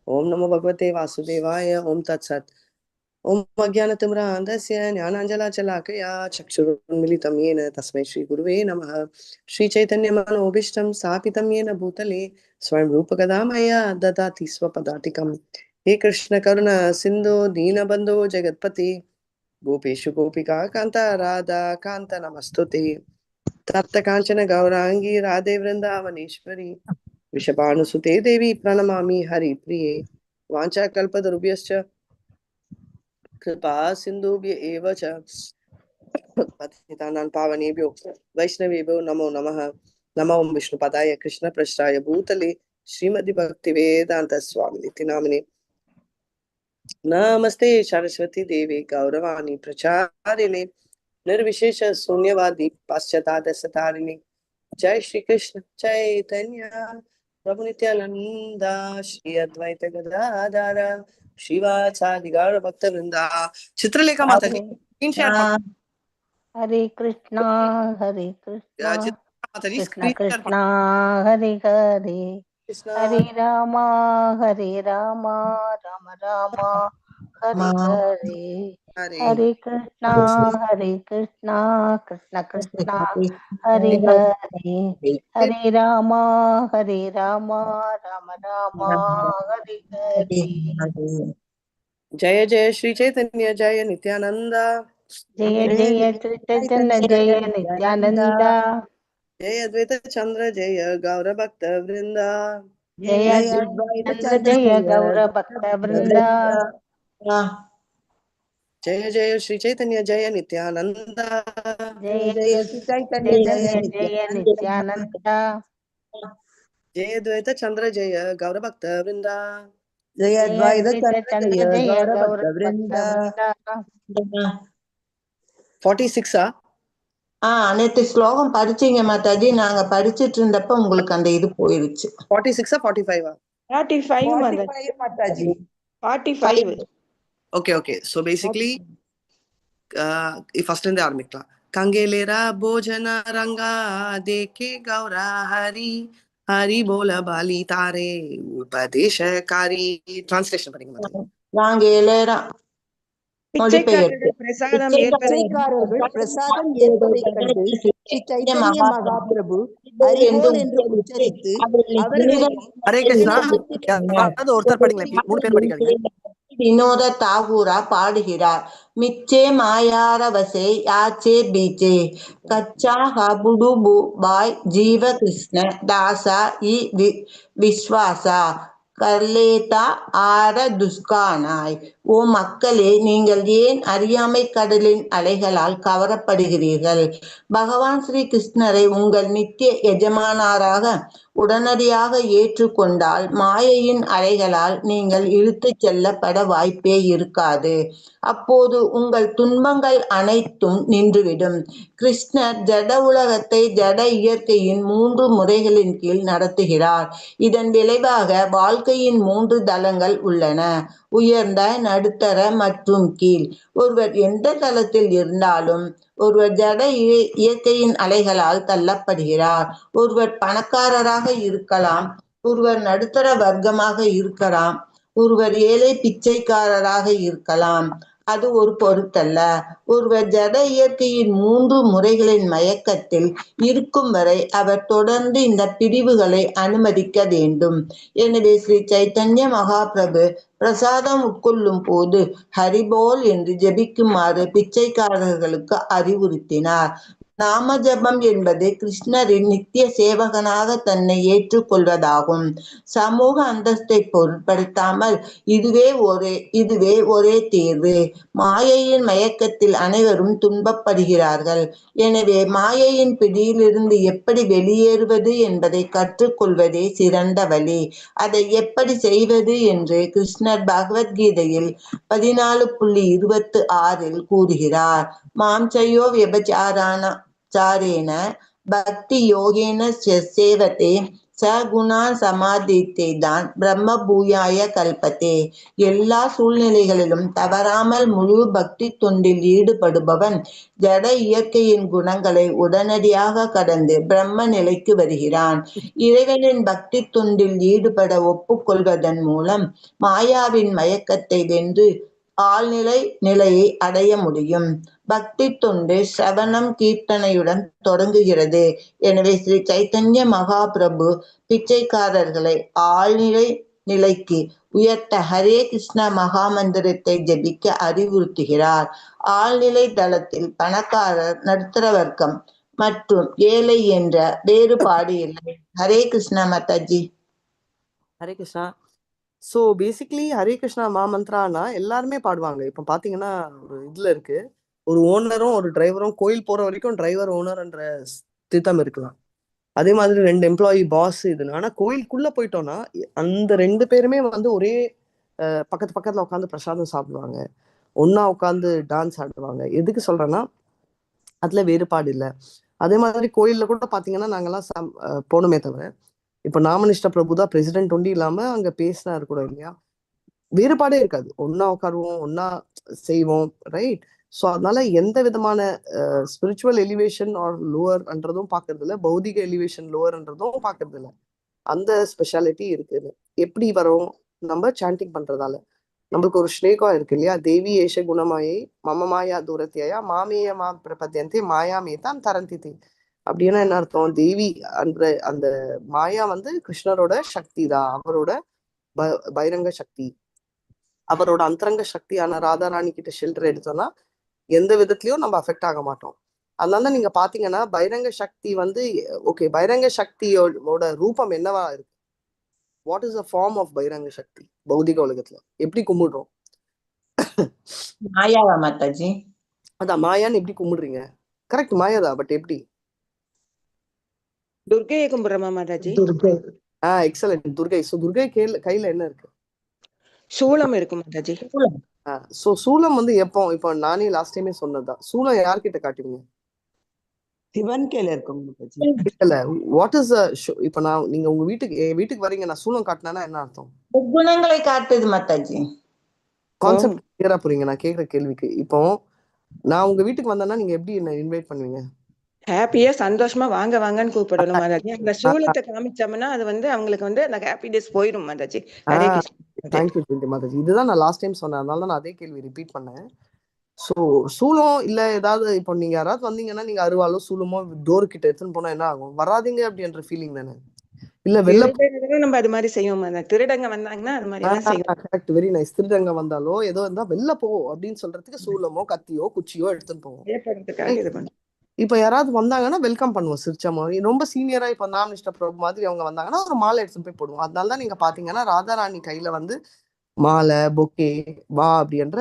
ओम नमो भगवते वासुदेवाय। ओम तत्सत्। ओम अज्ञानतिमिरान्धस्य ज्ञानाञ्जलाचलाकया चक्षुरुन्मिलितं येन तस्मै श्रीगुरुवे नमः। श्रीचैतन्यमनोभीष्टं स्थापितं येन भूतले स्वयं रूपकदा मया ददाति स्वपदातिकं। हे कृष्ण करुणा सिन्धो दीनबन्धो जगत्पते गोपेषु गोपिका कान्ता राधा कान्ता नमस्तुते। तप्त कांचन गौरांगी राधे वृंदावनेश्वरी वृषभानुसुते देवी प्रणमामि हरिप्रिये। वाञ्छाकल्पतरुभ्यश्च कृपा सिन्धुभ्य एव च पतितानां पावनेभ्यो वैष्णवेभ्यो नमो नमः। नमो विष्णुपदाय कृष्णपृष्ठाय भूतले श्रीमद् भक्तिवेदान्त स्वामिनिति नामिने। नमस्ते सरस्वती देवी गौरवाणी प्रचारिणे निर्विशेष शून्यवादी पाश्चात्य जय श्री कृष्ण चैतन्य प्रभु नित्यानंद श्री अद्वैत गदाधर शिवाचार्य गौर भक्त वृंदा। चित्रलेखा माता जी स्क्रीन शेयर हरे कृष्णा हरे कृष्णा माता जी कृष्णा स्क्रीन शेयर कृष्णा हरे हरे कृष्णा हरे राम राम राम हरे हरे हरे कृष्णा कृष्णा कृष्णा हरे हरे हरे राम राम राम हरे हरे। जय जय श्री चैतन्य जय नित्यानंद जय जय श्री चैतन्य जय नित्यानंद जय अद्वैत चंद्र जय गौर भक्त वृंदा। जय अद्वैत चंद्र जय गौर भक्त वृंदा। जय जय श्री चैतन्य जय नित्यानंद जय श्री चैतन्य जय नित्यानंद जय अद्वैत चंद्र जय गौर भक्त वृंदा। जय अद्वैत चंद्र जय गौर भक्त वृंदा। 46 நேத்து ஸ்லோகம் படிச்சீங்க மாதாஜி, நாங்க படிச்சிட்டு இருந்தப்ப உங்களுக்கு அந்த இது போயிருச்சு. 46 45 45 Mataji 45. Okay okay. So basically first இருந்து ஆரம்பிக்கலாம். கங்கேலேரா போஜன ரங்கா தேக்கே கௌரா ஹரி ஹரி போல பாலி தாரே உபதேசகாரி. டிரான்ஸ்லேஷன் பண்ணுங்க மாதாஜி. கங்கேலேரா பிச்சைக்காரர்கள் பிரசாதம் ஏற்பதைக் கண்டு ஸ்ரீ சைத்தன்ய மகாபிரபு ஹரிபோல் என்று உச்சரித்து அவர்களை ஹரே கிருஷ்ணா. ஒருத்தர் படிங்களேன், 3 பேர் படிக்காதீங்க. வினோத தாகூரா பாடுகிறார். மிச்சே மாயாரவசே யாச்சே பீச்சே கச்சா ஹபுடு பாய் ஜீவ கிருஷ்ண தாசா இ விஸ்வாசா கர்லேதா ஆர துஸ்கானாய். ஓ மக்களே, நீங்கள் ஏன் அறியாமை கடலின் அலைகளால் கவரப்படுகிறீர்கள்? பகவான் ஸ்ரீ கிருஷ்ணரை உங்கள் நித்திய எஜமானராக உடனடியாக ஏற்றுக்கொண்டால் மாயையின் அலைகளால் நீங்கள் இழுத்துச் செல்லப்பட வாய்ப்பே இருக்காது. அப்போது உங்கள் துன்பங்கள் அனைத்தும் நின்றுவிடும். கிருஷ்ணர் ஜட உலகத்தை ஜட இயற்கையின் 3 முறைகளின் கீழ் நடத்துகிறார். இதன் விளைவாக வாழ்க்கையின் 3 தளங்கள் உள்ளன: உயர்ந்த, நடுத்தர மற்றும் கீழ். ஒருவர் எந்த தளத்தில் இருந்தாலும் ஒருவர் ஜட இயற்கையின் அலைகளால் தள்ளப்படுகிறார். ஒருவர் பணக்காரராக இருக்கலாம், ஒருவர் நடுத்தர வர்க்கமாக இருக்கலாம், ஒருவர் ஏழை பிச்சைக்காரராக இருக்கலாம். அது ஒரு பொருட்டல்ல. ஒருவர் ஜட இயற்கையின் 3 முறைகளின் மயக்கத்தில் இருக்கும் வரை அவர் தொடர்ந்து இந்த பிரிவுகளை அனுமதிக்க வேண்டும். எனவே ஸ்ரீ சைத்தன்ய மகாபிரபு பிரசாதம் உட்கொள்ளும் போது ஹரிபோல் என்று ஜெபிக்குமாறு பிச்சைக்காரர்களுக்கு அறிவுறுத்தினார். நாம ஜபம் என்பது கிருஷ்ணரின் நித்திய சேவகனாக தன்னை ஏற்றுக்கொள்வதாகும். சமூக அந்தஸ்தை பொருட்படுத்தாமல் இதுவே ஒரே தீர்வு. மாயையின் மயக்கத்தில் அனைவரும் துன்பப்படுகிறார்கள். எனவே மாயையின் பிடியிலிருந்து எப்படி வெளியேறுவது என்பதை கற்றுக்கொள்வதே சிறந்த வழி. அதை எப்படி செய்வது என்று கிருஷ்ணர் பகவத்கீதையில் 14.26 கூறுகிறார். மாம்சயோ விபச்சாரேன பக்தி யோகேன சேவதே சகுணா சமாதித்தே தான் பிரம்ம பூயாய கல்பத்தே. எல்லா சூழ்நிலைகளிலும் தவறாமல் முழு பக்தி தொண்டில் ஈடுபடுபவன் ஜட இயற்கையின் குணங்களை உடனடியாக கடந்து பிரம்ம நிலைக்கு வருகிறான். இறைவனின் பக்தி தொண்டில் ஈடுபட ஒப்புக்கொள்வதன் மூலம் மாயாவின் மயக்கத்தை வென்று ஆழ்நிலை நிலையை அடைய முடியும். பக்தி தொண்டு சிரவணம் கீர்த்தனையுடன் தொடங்குகிறது. எனவே ஸ்ரீ சைத்தன்ய மகாபிரபு பிச்சைக்காரர்களை ஆழ்நிலை நிலைக்கு உயர்த்த ஹரே கிருஷ்ணா மகாமந்திரத்தை ஜபிக்க அறிவுறுத்துகிறார். ஆழ்நிலை தளத்தில் பணக்காரர், நடுத்தர வர்க்கம் மற்றும் ஏழை என்ற வேறுபாடு இல்லை. ஹரே கிருஷ்ணா மாதாஜி. ஹரே கிருஷ்ணா. ஸோ பேசிக்லி ஹரே கிருஷ்ணா மாமந்திரானா எல்லாருமே பாடுவாங்க. இப்போ பார்த்தீங்கன்னா ஒரு இதில் இருக்கு, ஒரு ஓனரும் ஒரு டிரைவரும் கோயில் போகிற வரைக்கும் டிரைவர் ஓனர்ன்ற திட்டம் இருக்கலாம். அதே மாதிரி 2 எம்ப்ளாயி பாஸ் இதுன்னு. ஆனால் கோயிலுக்குள்ளே போயிட்டோம்னா அந்த 2 பேருமே வந்து ஒரே பக்கத்தில் உட்காந்து பிரசாதம் சாப்பிடுவாங்க, ஒன்றா உட்காந்து டான்ஸ் ஆடுவாங்க. எதுக்கு சொல்கிறேன்னா அதில் வேறுபாடு இல்லை. அதே மாதிரி கோயிலில் கூட பார்த்தீங்கன்னா நாங்கள்லாம் போகணுமே தவிர, இப்போ நாமனிஷ்ட பிரபு தான் பிரசிடென்ட் ஒண்டி இல்லாமல் அங்கே பேசினாரு கூட இல்லையா, வேறுபாடே இருக்காது. ஒன்றா உட்காருவோம், ஒன்றா செய்வோம், ரைட்? ஸோ அதனால எந்த விதமான ஸ்பிரிச்சுவல் எலிவேஷன் ஆர் லோவர்ன்றதும் பார்க்கறது இல்லை, பௌதிக எலிவேஷன் லோவர்ன்றதும் பார்க்கறது இல்லை. அந்த ஸ்பெஷாலிட்டி இருக்குது. எப்படி வரும்? நம்ம சாண்டிங் பண்றதால. நம்மளுக்கு ஒரு ஸ்லோகம் இருக்கு இல்லையா, தேவி ஏஷ குணமாயை மம மாயா தூரத்தியா மாமேய மா பிரபத்தியந்தே மாயா மேதான் தரந்திதி. அப்படின்னா என்ன அர்த்தம்? தேவி அந்த மாயா வந்து கிருஷ்ணரோட சக்தி தான், அவரோட பைரங்க சக்தி, அவரோட அந்தரங்க சக்தியான ராதாராணி கிட்ட ஷெல்டர் எடுத்தோம்னா எந்த விதத்திலயும் நம்ம அஃபெக்ட் ஆக மாட்டோம். அதனால நீங்க பாத்தீங்கன்னா பைரங்க சக்தி வந்து ஓகே, பைரங்க சக்தியோட ரூபம் என்னவா இருக்கு? What is the form of பைரங்க சக்தி பௌதிக உலகத்துல? எப்படி கும்பிடுறோம்? மாயாவா மாதாஜி? அதான் மாயான்னு எப்படி கும்பிடுறீங்க? கரெக்ட், மாயாதான். பட் எப்படி? துர்கையை கும்பிடுறோமா மாதாஜி? துர்கை. எக்ஸலென்ட், துர்கை. ஸோ துர்கை கையில என்ன இருக்கு? சூலம் இருக்கு மாதாஜி. ஸோ சூலம் வந்து எப்போ? இப்போ நானே லாஸ்ட் டைமே சொன்னதுதான், சூலம் யார்கிட்ட காட்டுவீங்க? சிவன் கையில இருக்கும் மாதாஜி. இல்ல, வாட் இஸ் இப்போ நீங்க உங்க வீட்டுக்கு வரீங்க, நான் சூலம் காட்டினா என்ன அர்த்தம்? குணங்களை காட்டுது மாதாஜி. கான்செப்ட் கிளியரா புரியுங்க நான் கேக்குற கேள்விக்கு. இப்போ நான் உங்க வீட்டுக்கு வந்தேன்னா நீங்க எப்படி என்ன இன்வைட் பண்ணுவீங்க? ஹாப்பியா சந்தோஷமா வாங்க வாங்கன்னு கூப்பிடணும் மாதாஜி. அந்த சூலத்தை காமிச்சோம்னா அது வந்து அவங்களுக்கு வந்து அந்த ஹாப்பினஸ் போயிடும் மாதாஜி. ஹரே கிருஷ்ணா. தேங்க்யூ மாதாஜி. இதுதான் நான் லாஸ்ட் டைம் சொன்னேன், அதனால நான் அதே கேள்வி ரிப்பீட் பண்ணேன். ஸோ சூலம் இல்ல ஏதாவது, இப்போ நீங்க யாராவது வந்தீங்கன்னா நீங்க அருவாலோ சூலமோ டோர் கிட்ட எடுத்துன்னு போனா என்ன ஆகும்? வராதீங்க அப்படின்ற ஃபீலிங் தானே? இல்ல வெளில நம்ம அது மாதிரி செய்வோம். திருடங்க வந்தாங்கன்னா அது மாதிரி எல்லாம் செய்வோம். Correct, very nice. திருடங்க வந்தாலோ ஏதோ இருந்தா வெளில போ அப்படின்னு சொல்றதுக்கு சூலமோ கத்தியோ குச்சியோ எடுத்துன்னு போவோம். இப்ப யாராவது வந்தாங்கன்னா வெல்கம் பண்ணுவோம் சிரிச்ச மாதிரி. ரொம்ப சீனியரா இப்ப நாமனிஷ்ட பிரபு மாதிரி அவங்க வந்தாங்கன்னா ஒரு மாலை எடுத்துன்னு போய் போடுவோம். அதனாலதான் நீங்க பாத்தீங்கன்னா ராதாராணி கையில வந்து மாலை, பொக்கே, வா அப்படின்ற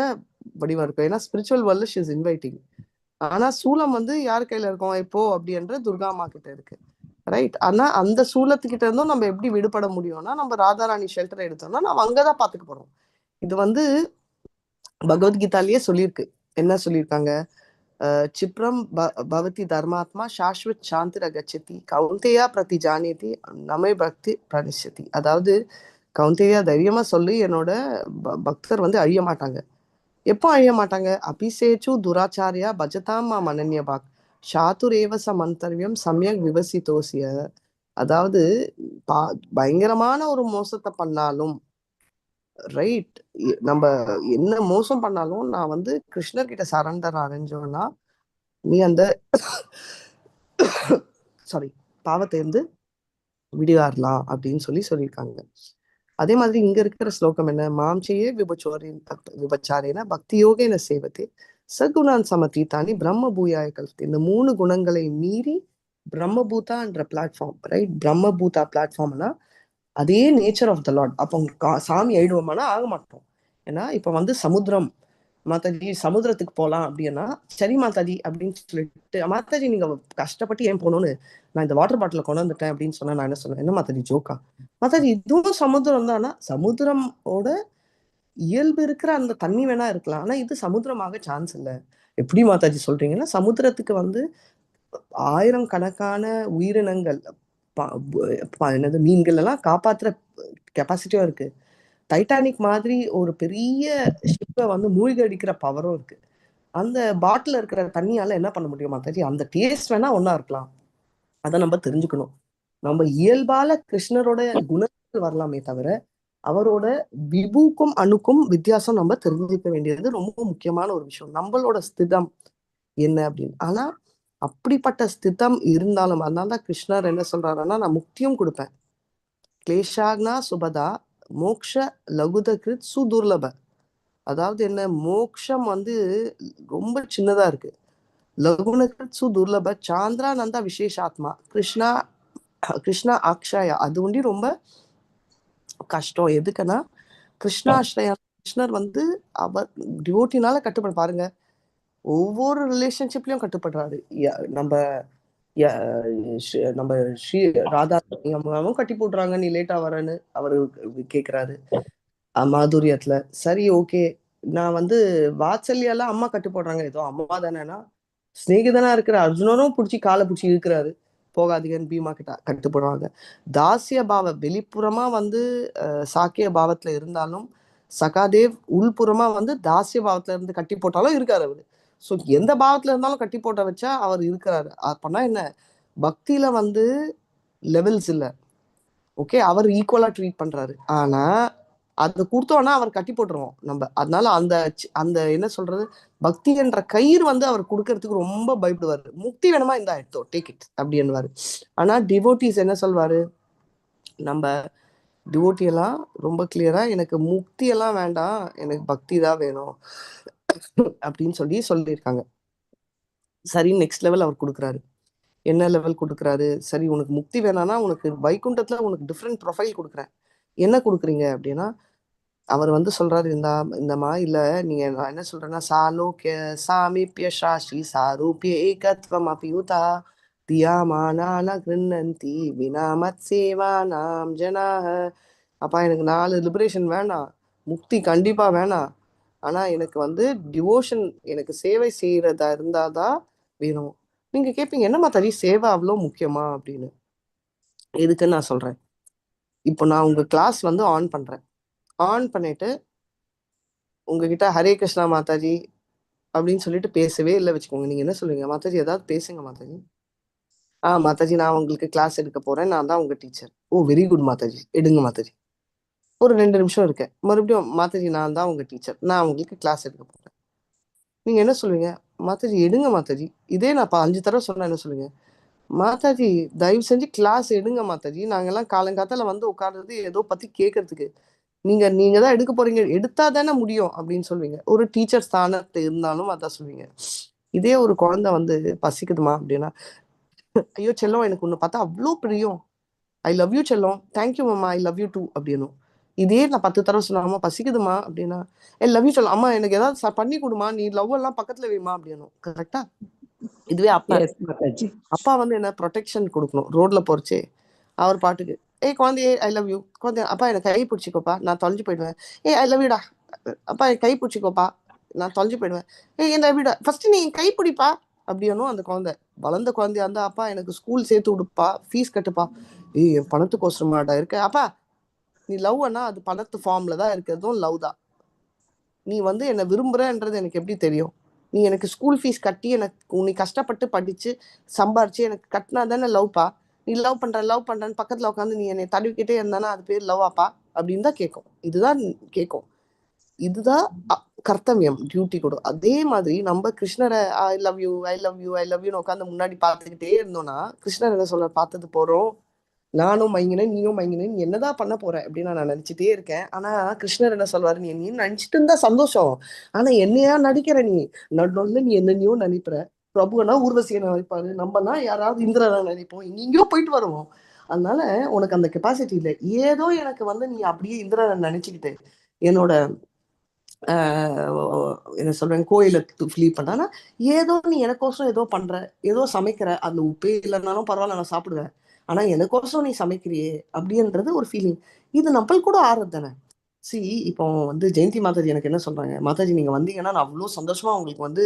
வடிவம் இருக்கும். ஏன்னா ஸ்பிரிச்சுவல் வேர்ல்ட்ல ஷி இஸ் இன்வைட்டிங். ஆனா சூலம் வந்து யார் கையில இருக்கும் இப்போ அப்படின்ற துர்கா அம்மா கிட்ட இருக்கு, ரைட்? ஆனா அந்த சூலத்துக்கிட்ட இருந்தும் நம்ம எப்படி விடுபட முடியும்னா, நம்ம ராதாராணி ஷெல்டர் எடுத்தோம்னா நம்ம அங்கதான் பாத்துக்க போறோம். இது வந்து பகவத்கீதாலேயே சொல்லியிருக்கு. என்ன சொல்லியிருக்காங்க? சிப்ரம் பவதி தர்மாத்மா சாஸ்வத் சாந்திர கச்சதி கௌந்தேயா பிரதி ஜானியதி நமை பக்தி பிரணிஷதி. அதாவது கௌந்தேயா தைரியமா சொல்லி, என்னோட பக்தர் வந்து அழிய மாட்டாங்க. எப்போ அழிய மாட்டாங்க? அபிசேச்சு துராச்சாரியா பஜதாம் மனன்ய பாக் சாத்துரேவச மந்தர்வியம் சமயக் விவசித்தோசிய. அதாவது பயங்கரமான ஒரு மோசத்தை பண்ணாலும், ரைட், நம்ம என்ன மோசம் பண்ணாலும் நான் வந்து கிருஷ்ணர் கிட்ட சரண்டர் அடைஞ்சோம்னா நீ அந்த சாரி பாவத்தை இருந்து விடுவாரலாம் அப்படின்னு சொல்லியிருக்காங்க. அதே மாதிரி இங்க இருக்கிற ஸ்லோகம் என்ன? மாம்சையே விபச்சாரேன பக்தி யோகேன சேவத்தே சகுணான் சமதீதானி பிரம்ம பூயாய கல்பத்தே. இந்த 3 குணங்களை மீறி பிரம்மபூதான்ற பிளாட்ஃபார்ம், ரைட்? பிரம்மபூதா பிளாட்ஃபார்ம்னா அதே நேச்சர் ஆஃப் த லார்ட். அப்போ சாமி ஆயிடுவோமானா ஆக மாட்டோம். ஏன்னா இப்ப வந்து சமுத்திரம், மாதாஜி சமுத்திரத்துக்கு போகலாம் அப்படின்னா, சரி மாதாஜி அப்படின்னு சொல்லிட்டு, மாதாஜி நீங்க கஷ்டப்பட்டு ஏன் போகணும்னு நான் இந்த வாட்டர் பாட்டில கொண்டு வந்துட்டேன் அப்படின்னு சொன்னா நான் என்ன சொன்னேன்? என்ன மாதாஜி ஜோக்கா? மாதாஜி இதுவும் சமுத்திரம் தான். ஆனா சமுத்திரமோட இயல்பு இருக்கிற அந்த தண்ணி வேணா இருக்கலாம், ஆனா இது சமுத்திரமாக சான்ஸ் இல்லை. எப்படி மாதாஜி சொல்றீங்கன்னா, சமுத்திரத்துக்கு வந்து 1000 கணக்கான உயிரினங்கள், என்னது மீன்கள் எல்லாம் காப்பாத்துற கெப்பாசிட்டியும் இருக்கு. டைட்டானிக் மாதிரி ஒரு பெரிய ஷிப்பை வந்து மூழ்கி அடிக்கிற பவரும் இருக்கு. அந்த பாட்டில் இருக்கிற தண்ணியால என்ன பண்ண முடியும் மாதாஜி? அந்த டேஸ்ட் வேணா ஒன்னா இருக்கலாம், அதை நம்ம தெரிஞ்சுக்கணும். நம்ம இயல்பால கிருஷ்ணரோட குணங்கள் வரலாமே தவிர அவரோட விபுக்கும் அணுக்கும் வித்தியாசம் நம்ம தெரிஞ்சுக்க வேண்டியது ரொம்ப முக்கியமான ஒரு விஷயம். நம்மளோட ஸ்திதம் என்ன அப்படின்னு. ஆனா அப்படிப்பட்ட ஸ்திதம் இருந்தாலும், அதனாலதான் கிருஷ்ணர் என்ன சொல்றாருன்னா, நான் முக்தியும் கொடுப்பேன். கிளேஷாக்னா சுபதா மோக்ஷ லகுதகிருத் சுதுர்லப. அதாவது என்ன, மோக்ஷம் வந்து ரொம்ப சின்னதா இருக்கு. லகுனகிருத் சுதுர்லப சாந்திரானந்தா விசேஷாத்மா கிருஷ்ணா அக்ஷயா. அது ஒண்டி ரொம்ப கஷ்டம். எதுக்குன்னா கிருஷ்ணாஸ்ரயா. கிருஷ்ணர் வந்து அவர் டிவோட்டினால கட்டுப்பட பாருங்க, ஒவ்வொரு ரிலேஷன்ஷிப்லயும் கட்டுப்படுறாரு. நம்ம நம்ம ஸ்ரீ ராதா அம்மாவும் கட்டி போடுறாங்க, நீ லேட்டா வரேன்னு அவரு கேக்குறாரு மாதுரியத்துல. சரி ஓகே, நான் வந்து வாத்சல்யாலாம் அம்மா கட்டு போடுறாங்க, ஏதோ அம்மா தானேனா ஸ்நேகிதனா இருக்கிற அர்ஜுனனும் பிடிச்சி காலை பிடிச்சி இழுக்கிறாரு, போகாதீங்கன்னு பீமா கிட்ட கட்டு போடுறாங்க. தாசிய பாவ வெளிப்புறமா வந்து சாக்கிய பாவத்துல இருந்தாலும் சகாதேவ் உள்புறமா வந்து தாசிய பாவத்துல இருந்து கட்டி போட்டாலும் இருக்காரு அவரு. ஸோ எந்த பாவத்துல இருந்தாலும் கட்டி போட்ட வச்சா அவர் இருக்கிறாரு. அப்பனா என்ன, பக்தியில வந்து லெவல்ஸ் இல்லை. ஓகே, அவர் ஈக்குவலா ட்ரீட் பண்றாரு. ஆனா அது கொடுத்தோம்னா அவர் கட்டி போட்டுருவோம் நம்ம. அதனால அந்த அந்த என்ன சொல்றது, பக்தி என்ற கயிறு வந்து அவர் கொடுக்கறதுக்கு ரொம்ப பயப்படுவாரு. முக்தி வேணுமா, இந்த எடுத்தோ டேக் இட் அப்படின்னுவாரு. ஆனா டிவோட்டிஸ் என்ன சொல்வாரு, நம்ம டிவோட்டி எல்லாம் ரொம்ப கிளியரா, எனக்கு முக்தி எல்லாம் வேண்டாம், எனக்கு பக்தி தான் வேணும் அப்படின்னு சொல்லியிருக்காங்க. சரி, நெக்ஸ்ட் லெவல் அவர் கொடுக்குறாரு. என்ன லெவல் கொடுக்குறாரு? சரி, உனக்கு முக்தி வேணாம்னா உனக்கு வைகுண்டத்துல உனக்கு டிஃப்ரெண்ட் ப்ரொஃபைல் கொடுக்குறேன். என்ன கொடுக்குறீங்க அப்படின்னா, அவர் வந்து சொல்றாரு, இந்தமா இல்ல, நீங்க நான் என்ன சொல்றேன்னா, சாலோக்கிய சாமீபிய சாஷி சாரூபிய ஏகத்வம் அபியுதா தியாமானான கிருண்ணந்தி வினாமத் சேவா நாம் ஜனாக. அப்பா, எனக்கு 4 லிபரேஷன் வேணாம், முக்தி கண்டிப்பா வேணாம், ஆனா எனக்கு வந்து டிவோஷன், எனக்கு சேவை செய்யறதா இருந்தாதான் வேணும். நீங்க கேட்பீங்க, என்னமா தரி சேவை அவ்வளோ முக்கியமா அப்படின்னு. எதுக்குன்னு நான் சொல்றேன். இப்போ நான் உங்க கிளாஸ் வந்து ஆன் பண்றேன். ஆன் பண்ணிட்டு உங்ககிட்ட ஹரே கிருஷ்ணா மாதாஜி அப்படின்னு சொல்லிட்டு பேசவே இல்லை வச்சுக்கோங்க. நீங்க என்ன சொல்லுவீங்க, மாதாஜி ஏதாவது பேசுங்க மாதாஜி. மாதாஜி நான் உங்களுக்கு கிளாஸ் எடுக்க போறேன், நான் தான் உங்க டீச்சர். ஓ வெரி குட் மாதாஜி, எடுங்க மாதாஜி. ஒரு 2 நிமிஷம் இருக்கேன், மறுபடியும் மாதாஜி நான் தான் உங்க டீச்சர், நான் உங்களுக்கு கிளாஸ் எடுக்க போறேன். நீங்க என்ன சொல்லுவீங்க, மாதாஜி எடுங்க மாதாஜி. இதே நான் 5 தடவை சொன்னா என்ன சொல்லுவீங்க, மாதாஜி தயவு செஞ்சு கிளாஸ் எடுங்க மாதாஜி, நாங்கெல்லாம் காலங்காத்தால வந்து உட்கார்றது ஏதோ பத்தி கேட்கறதுக்கு, நீங்க தான் எடுக்க போறீங்க, எடுத்தா தானே முடியும் அப்படின்னு சொல்லுவீங்க. ஒரு டீச்சர் ஸ்தானத்தை இருந்தாலும் அதான் சொல்லுவீங்க. இதே ஒரு குழந்தை வந்து பசிக்குதுமா அப்படின்னா, ஐயோ செல்லம், எனக்கு உன்னை பார்த்தா அவ்வளோ பிரியம், ஐ லவ் யூ செல்லம், தேங்க்யூ மாமா, ஐ லவ் யூ டூ அப்படின்னும். இதே நான் 10 தடவை சொன்னாமா, பசிக்குதுமா அப்படின்னா, ஐ லவ் யூ செல்லம், அம்மா எனக்கு ஏதாவது பண்ணி கொடுமா, நீ லவ் எல்லாம் பக்கத்துல வைமா அப்படின்னும். கரெக்டா? இதுவே அப்பா வந்து என்ன ப்ரொடெக்ஷன் கொடுக்கணும். ரோட்ல போறச்சே அவர் பாட்டுக்கு, ஏய் குழந்தையே ஐ லவ் யூ, குழந்தை அப்பா எனக்கு கை பிடிச்சிக்கோப்பா, நான் தொலைஞ்சு போயிடுவேன். ஐ லவ் யூடா, அப்பா என் கை பிடிச்சிக்கோப்பா, நான் தொலைஞ்சு போயிடுவேன். இந்த வீடா ஃபர்ஸ்ட் நீ கை பிடிப்பா அப்படின்னும். அந்த குழந்தை வளர்ந்த குழந்தையா இருந்தா, அப்பா எனக்கு ஸ்கூல் சேர்த்து விடுப்பா, ஃபீஸ் கட்டுப்பா. என் பணத்துக்கோசரமாடா இருக்க, அப்பா நீ லவ்னா அது பணத்து ஃபார்ம்ல தான் இருக்கிறதும் லவ் தான். நீ வந்து என்னை விரும்புறன்றது எனக்கு எப்படி தெரியும், நீ எனக்கு ஸ்கூல் ஃபீஸ் கட்டி எனக்கு நீ கஷ்டப்பட்டு படிச்சு சம்பாரிச்சு எனக்கு கட்டினா தானே லவ்ப்பா. நீ லவ் பண்றேன்னு பக்கத்துல உட்காந்து நீ என்னை தடுவிக்கிட்டே இருந்தானா அது பேர் லவ்வாப்பா அப்படின்னு தான் கேட்கும். இதுதான் கேட்கும். இதுதான் கர்த்தவியம், டியூட்டி கூட. அதே மாதிரி நம்ம கிருஷ்ணரை I love you I love you I love யூன்னு உட்காந்து முன்னாடி பார்த்துக்கிட்டே இருந்தோம்னா, கிருஷ்ணர் என்ன சொல்ற, பார்த்தது போறோம், நானும் மயங்கினேன் நீயும் மயங்கினேன், நீ என்னதான் பண்ண போற அப்படின்னு நான் நினைச்சிட்டே இருக்கேன். ஆனா கிருஷ்ணர் என்ன சொல்வாரு, நீ நினைச்சிட்டு இருந்தா சந்தோஷம், ஆனா என்னையா நடிக்கிற நீ, நடுவில் நீ என்னென்னையோ நினைக்கிற. பிரபுனா ஊர்வசியை நினைப்பாரு, நம்மனா யாராவது இந்திரனை நினைப்போம், எங்கெங்கயோ போயிட்டு வருவோம். அதனால உனக்கு அந்த கெப்பாசிட்டி இல்லை. ஏதோ எனக்கு வந்து நீ அப்படியே இந்திரனை நினைச்சுக்கிட்டு என்னோட என்ன சொல்றேன், கோயில ஃபீல் பண்றானா, ஏதோ நீ எனக்கோசரம் ஏதோ பண்ற, ஏதோ சமைக்கிற, அந்த உப்பே இல்லைன்னாலும் பரவாயில்ல நான் சாப்பிடுவேன், ஆனா எனக்கோசரம் நீ சமைக்கிறியே அப்படின்றது ஒரு ஃபீலிங். இது நம்மள் கூட ஆறுறது தானே. சி இப்போ வந்து ஜெயந்தி மாதாஜி எனக்கு என்ன சொல்றாங்க, மாதாஜி நீங்க வந்தீங்கன்னா நான் அவ்வளோ சந்தோஷமா உங்களுக்கு வந்து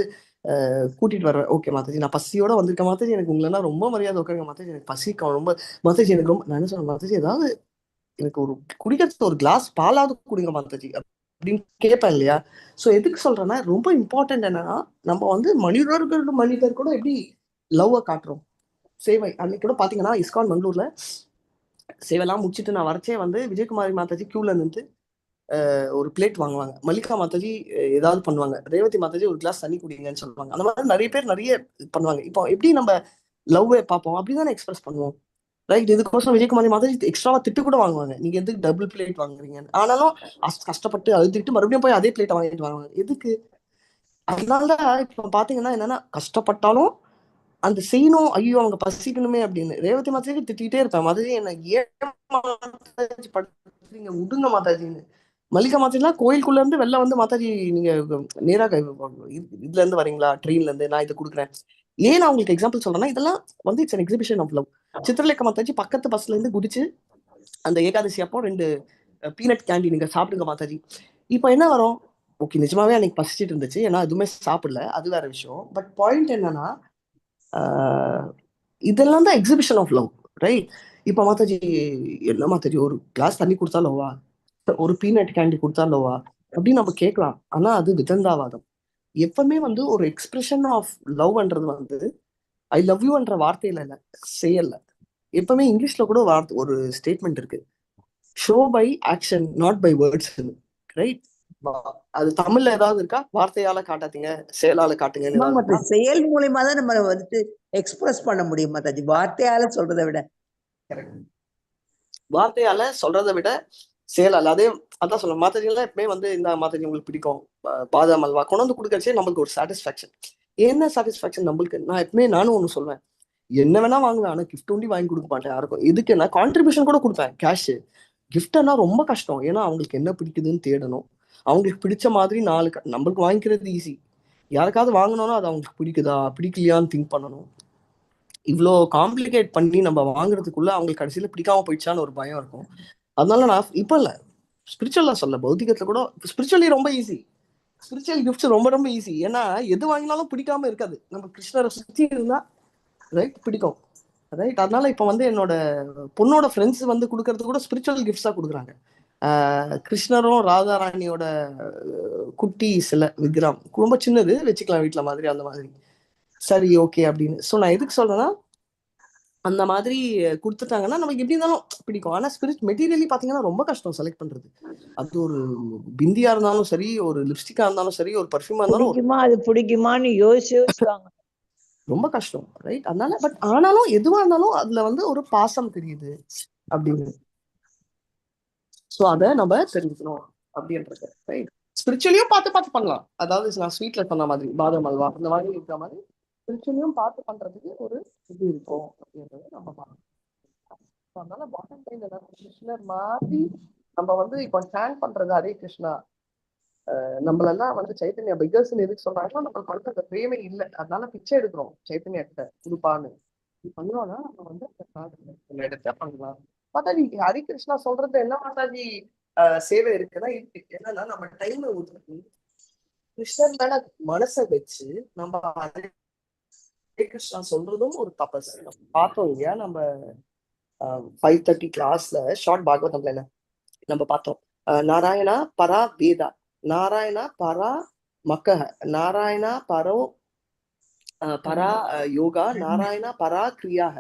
கூட்டிட்டு வருவேன். ஓகே மாதாஜி, நான் பசியோட வந்திருக்கேன் மாதாஜி, எனக்கு உங்களா ரொம்ப மரியாதை உட்காருங்க மாதாஜி, எனக்கு பசிக்கும் ரொம்ப மாதாஜி, எனக்கு ரொம்ப, நான் என்ன சொல்றேன் மாதாஜி, ஏதாவது எனக்கு ஒரு குடிக்கிறதுக்கு ஒரு கிளாஸ் பாலாவது குடிங்க மாதாஜி அப்படின்னு கேட்பேன் இல்லையா. ஸோ எதுக்கு சொல்றேன்னா, ரொம்ப இம்பார்ட்டன்ட் என்னன்னா, நம்ம வந்து மனிதர் கூட எப்படி லவ்வை காட்டுறோம். சேவை அன்னைக்கு கூட பாத்தீங்கன்னா இஸ்கான் மங்களூர்ல சேவைலாம் முடிச்சுட்டு நான் வரச்சே வந்து விஜயகுமாரி மாதாஜி கியூல நின்று ஒரு பிளேட் வாங்குவாங்க, மல்லிகா மாதாஜி ஏதாவது பண்ணுவாங்க, ரேவதி மாதாஜி ஒரு கிளாஸ் தண்ணி குடிங்கன்னு சொல்லுவாங்க. அந்த மாதிரி நிறைய பேர் நிறைய பண்ணுவாங்க. இப்போ எப்படி நம்ம லவ்வை பார்ப்போம் அப்படிதானே எக்ஸ்பிரஸ் பண்ணுவோம், ரைட். இதுக்கோசம் விஜயகுமாரி மாதாஜி எக்ஸ்ட்ராவா திட்டு கூட வாங்குவாங்க, நீங்க எதுக்கு டபுள் பிளேட் வாங்குறீங்கன்னு. ஆனாலும் கஷ்டப்பட்டு அழுதுட்டு மறுபடியும் போய் அதே பிளேட்டை வாங்கிட்டு வாங்குவாங்க. எதுக்கு? அதனாலதான் இப்ப பாத்தீங்கன்னா என்னன்னா, கஷ்டப்பட்டாலும் அந்த செய்யணும், ஐயோ அவங்க பசிக்கணுமே அப்படின்னு. ரேவதி மாதாஜி திட்டிகிட்டே இருப்பேன், மாதாஜி என்ன ஏன் மாதாஜி படுத்துறீங்க, விடுங்க மாதாஜின்னு. மல்லிகா மாதாஜிலாம் கோயிலுக்குள்ள இருந்து வெளில வந்து, மாதாஜி நீங்க நேரா இதுல இருந்து வரீங்களா, ட்ரெயின்ல இருந்து, நான் இதை கொடுக்குறேன். ஏன் நான் உங்களுக்கு எக்ஸாம்பிள் சொல்றேன்னா, இதெல்லாம் வந்து it's an exhibition of love. Chitralekha Mataji பக்கத்து பஸ்ல இருந்து குடிச்சு அந்த ஏகாதசி அப்போ 2 பீனட் கேண்டி நீங்க சாப்பிடுங்க மாதாஜி. இப்போ என்ன வரும், ஓகே நிஜமாவே அன்னைக்கு பசிச்சுட்டு இருந்துச்சு, ஏன்னா எதுவுமே சாப்பிடல, அது வேற விஷயம். பட் பாயிண்ட் என்னன்னா, இதெல்லாம் தான் எக்ஸிபிஷன் ஆஃப் லவ், ரைட். இப்ப மாதாஜி என்ன மாதாஜி ஒரு கிளாஸ் தண்ணி கொடுத்தா லவ்வா, ஒரு பீனட் கேண்டி கொடுத்தா லவ்வா அப்படின்னு நம்ம கேட்கலாம். ஆனா அது விதந்தாவாதம். எப்பவுமே வந்து ஒரு எக்ஸ்பிரஷன் ஆஃப் லவ்ன்றது வந்து ஐ லவ் யூன்ற வார்த்தையில இல்ல, செயல்ல. எப்பவுமே இங்கிலீஷ்ல கூட ஒரு ஸ்டேட்மெண்ட் இருக்கு, show by action not by words, right. அது தமிழ்ல ஏதாவது இருக்கா, வார்த்தையால காட்டாதீங்க செயலால காட்டுங்கன்னு ஏதாவது இருக்கா? செயல் மூலியமா தான் நம்ம வந்துட்டு எக்ஸ்பிரஸ் பண்ண முடியும் மாதாஜி, வார்த்தையால சொல்றதை விட. வார்த்தையால சொல்றதை விட செயலால. அதே அதான் சொல்ல, மாதாஜி எல்லாம் எப்பவுமே வந்து இந்த மாதாஜி உங்களுக்கு பிடிக்கும் பாதாம் அல்வா கொண்டு வந்து கொடுக்கறச்சே நம்மளுக்கு ஒரு சாட்டிஸ்ஃபேக்ஷன். என்ன சாட்டிஸ்ஃபேக்ஷன் நம்மளுக்கு, நான் எப்பவுமே நானும் ஒண்ணு சொல்வேன், என்ன வேணா வாங்குவேன் ஆனா கிஃப்ட் ஒண்டி வாங்கி கொடுக்க மாட்டேன் யாருக்கும். எதுக்கு, நான் கான்ட்ரிபியூஷன் கூட கொடுப்பேன் கேஷ். கிஃப்ட்னா ரொம்ப கஷ்டம், ஏன்னா அவங்களுக்கு என்ன பிடிக்குதுன்னு தேடணும். அவங்களுக்கு பிடிச்ச மாதிரி நம்மளுக்கு வாங்கிக்கிறது ஈஸி, யாருக்காவது வாங்கணும்னா அது அவங்களுக்கு பிடிக்குதா பிடிக்கலையான்னு திங்க் பண்ணணும். இவ்வளோ காம்ப்ளிகேட் பண்ணி நம்ம வாங்குறதுக்குள்ள அவங்களுக்கு கடைசியில பிடிக்காம போயிடுச்சான்னு ஒரு பயம் இருக்கும். அதனால நான் இப்ப இல்ல, ஸ்பிரிச்சுவலா சொல்ல, பௌத்திகத்துல கூட ஸ்பிரிச்சுவலி ரொம்ப ஈஸி, ஸ்பிரிச்சுவல் கிஃப்ட்ஸ் ரொம்ப ரொம்ப ஈஸி. ஏன்னா எது வாங்கினாலும் பிடிக்காம இருக்காது, நம்ம கிருஷ்ணரை சுத்தி இருந்தா ரைட் பிடிக்கும், ரைட். அதனால இப்ப வந்து என்னோட பொண்ணோட ஃப்ரெண்ட்ஸ் வந்து கொடுக்கறது கூட ஸ்பிரிச்சுவல் கிஃப்ட்ஸா கொடுக்குறாங்க. கிருஷ்ணரும் ராதாராணியோட குட்டி சில விக்ரம் ரொம்ப சின்னது வச்சுக்கலாம் வீட்டுல மாதிரி, அந்த மாதிரி. சரி ஓகே அப்படின்னு. ஸோ நான் எதுக்கு சொல்றேன்னா, அந்த மாதிரி கொடுத்துட்டாங்கன்னா நமக்கு எப்படி இருந்தாலும் பிடிக்கும். ஆனா ஸ்பிரிட் மெட்டீரியலி பாத்தீங்கன்னா ரொம்ப கஷ்டம் செலக்ட் பண்றது. அது ஒரு பிந்தியா இருந்தாலும் சரி, ஒரு லிப்ஸ்டிக்கா இருந்தாலும் சரி, ஒரு பர்ஃபியூமா இருந்தாலும் பிடிக்குமா அது பிடிக்குமான்னு யோசிச்சுவாங்க, ரொம்ப கஷ்டம், ரைட். அதனால பட் ஆனாலும் எதுவா இருந்தாலும் அதுல வந்து ஒரு பாசம் தெரியுது அப்படின்னு. ஸோ அதை நம்ம தெரிஞ்சுக்கணும் அப்படின்றது, ரைட். ஸ்பிரிச்சுவலியும் பார்த்து பார்த்து பண்ணலாம். அதாவது நான் ஸ்வீட்ல சொன்ன மாதிரி பாதாம் அல்வா இந்த மாதிரி இருக்கிற மாதிரி ஸ்பிரிச்சுவலியும் பார்த்து பண்றதுக்கு ஒரு இது இருக்கும் அப்படின்றத நம்ம பார்க்கணும். அதனால பாட்டம் லைன் கிருஷ்ணர் மாதிரி நம்ம வந்து இப்போ ஸ்டாண்ட் பண்றது ஹரே கிருஷ்ணா. நம்மளெல்லாம் வந்து சைத்தன்யா பிகர்ஸ் எதுக்கு சொல்றாங்கன்னா, நம்மளுக்கு வந்து அந்த பிரேமை இல்லை, அதனால பிச்சை எடுக்கிறோம் சைத்தன்யா கிட்ட கொடுப்பான்னு. பண்ணோம்னா நம்ம வந்து அந்த இடத்த பண்ணலாம். மாதாஜி ஹரி கிருஷ்ணா சொல்றது என்ன மாதாஜி சேவை இருக்குன்னா, என்னன்னா நம்ம டைம் ஒதுக்கி கிருஷ்ணன் மேல மனசை வச்சு நம்ம ஹரே கிருஷ்ணா சொல்றதும் ஒரு தபஸ். பார்த்தோம் இல்லையா நம்ம 5:30 கிளாஸ்ல ஷார்ட் பாகவதம்ல நம்ம பார்த்தோம், நாராயணா பரா வேதா, நாராயணா பரா மக்கஹ, நாராயணா பரோ பரா யோகா, நாராயணா பரா கிரியாக,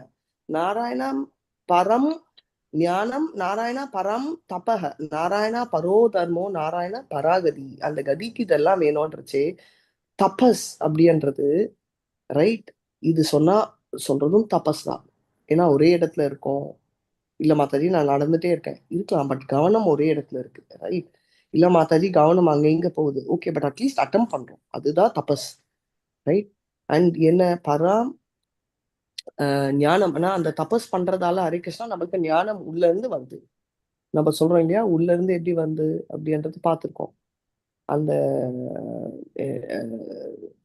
நாராயணம் பரம் ஞானம், நாராயணா பரம் தபக, நாராயணா பரோ தர்மோ, நாராயண பராகதி. அந்த கதிக்கு இதெல்லாம் வேணும்ன்றச்சே தபஸ் அப்படின்றது, ரைட். இது சொல்றதும் தபஸ் தான். ஏன்னா ஒரே இடத்துல இருக்கோம். இல்ல மாதாஜி நான் நடந்துட்டே இருக்கேன், இருக்கலாம், பட் கவனம் ஒரே இடத்துல இருக்கு, ரைட். இல்ல மாதாஜி கவனம் அங்க இங்க போகுது, ஓகே, பட் அட்லீஸ்ட் அட்டம் பண்றோம், அதுதான் தபஸ், ரைட். அண்ட் என்ன பராம் ஞானம். ஆனா அந்த தபஸ் பண்றதால ஹரே கிருஷ்ணா நமக்கு ஞானம் உள்ள இருந்து வருது. நம்ம சொல்றோம் இல்லையா, உள்ள இருந்து எப்படி வந்து அப்படின்றது பார்த்திருக்கோம். அந்த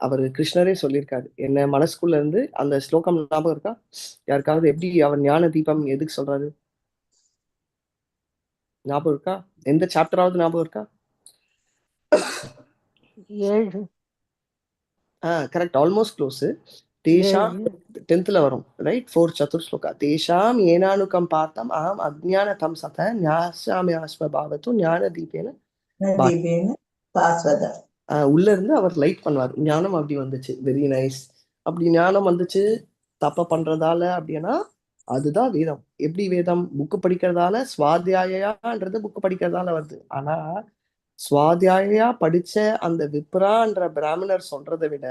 அவர் கிருஷ்ணரே சொல்லியிருக்காரு, என்ன மனசுக்குள்ள இருந்து. அந்த ஸ்லோகம் ஞாபகம் இருக்கா யாருக்காவது, எப்படி அவர் ஞான தீபம் எதுக்கு சொல்றாரு? ஞாபகம் இருக்கா? எந்த சாப்டராவது ஞாபகம் இருக்கா? 7 கரெக்ட், ஆல்மோஸ்ட் க்ளோஸ். தேஷாம் 10th வரும், ரைட்? 4 சதுர் ஸ்லோகா. தேஷாம் ஏனானுகம் பார்த்தம் அகம் அஜ்ஞானகம் சத ஞாசாமியாஸ்வ பாவத்து ஞான தீபேன தீபேன பாஸ்வத. உள்ள இருந்து அவர் லைட் பண்ணுவார். ஞானம் அப்படி வந்துச்சு, வெரி நைஸ். அப்படி ஞானம் வந்துச்சு தப்ப பண்றதால அப்படின்னா அதுதான் வேதம். எப்படி வேதம்? புக்கு படிக்கிறதால, சுவாத்தியாயான்றது புக்கு படிக்கிறதால வருது. ஆனா சுவாத்தியாயா படிச்ச அந்த விப்ரான்ற பிராமணர் சொல்றதை விட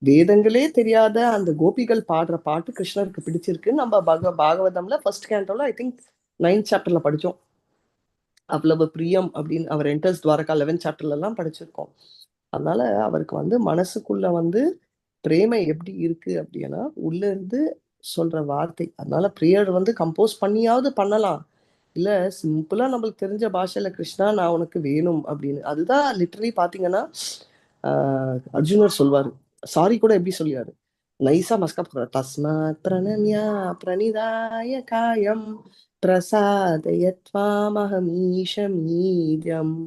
வேதங்களே தெரியாத அந்த கோபிகள் பாடுற பாட்டு கிருஷ்ணருக்கு பிடிச்சிருக்கு. நம்ம பாகவதம்ல ஃபர்ஸ்ட் கேண்டோல ஐ திங்க் 9th சாப்டர்ல படிச்சோம். அவ்வளவு பிரியம் அப்படின்னு அவர் என்டர்ஸ் துவாரகா 11th சாப்டர்ல எல்லாம் படிச்சிருக்கோம். அதனால அவருக்கு வந்து மனசுக்குள்ள வந்து பிரேமை எப்படி இருக்கு அப்படின்னா உள்ள இருந்து சொல்ற வார்த்தை. அதனால ப்ரேயர் வந்து கம்போஸ் பண்ணியாவது பண்ணலாம், இல்ல சிம்பிளா நம்மளுக்கு தெரிஞ்ச பாஷையில கிருஷ்ணா நான் உனக்கு வேணும் அப்படின்னு. அதுதான் லிட்டரலி பாத்தீங்கன்னா அர்ஜுனர் சொல்வாரு. சாரி கூட எப்படி சொல்லியாரு, நைஸா மஸ்கப் தஸ்மாத் பிரணம்யா பிரணிதாய காயம் பிரசாதயத்வாமஹமீஷமீத்யம்